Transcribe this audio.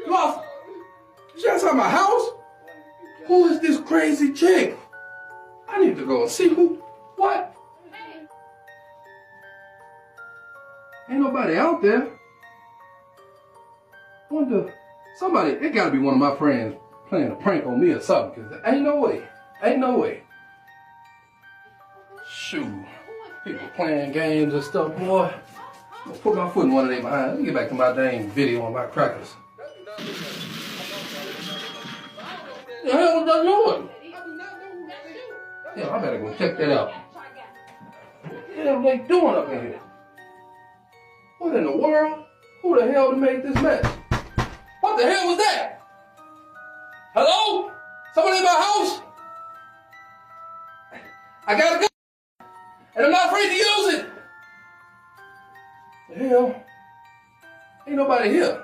You outside? She outside my house? Who is this crazy chick? I need to go and see who. What? Ain't nobody out there. Wonder, somebody, it gotta be one of my friends playing a prank on me or something, because ain't no way. Ain't no way. Shoot. People playing games and stuff, boy. I'm gonna put my foot in one of them behind. Let me get back to my dang video on my crackers. The hell was that noise? Yeah, I better go check that out. What the hell are they doing up in here? What in the world? Who the hell made this mess? What the hell was that? Hello? Somebody in my house? I got a gun, and I'm not afraid to use it. The hell? Ain't nobody here.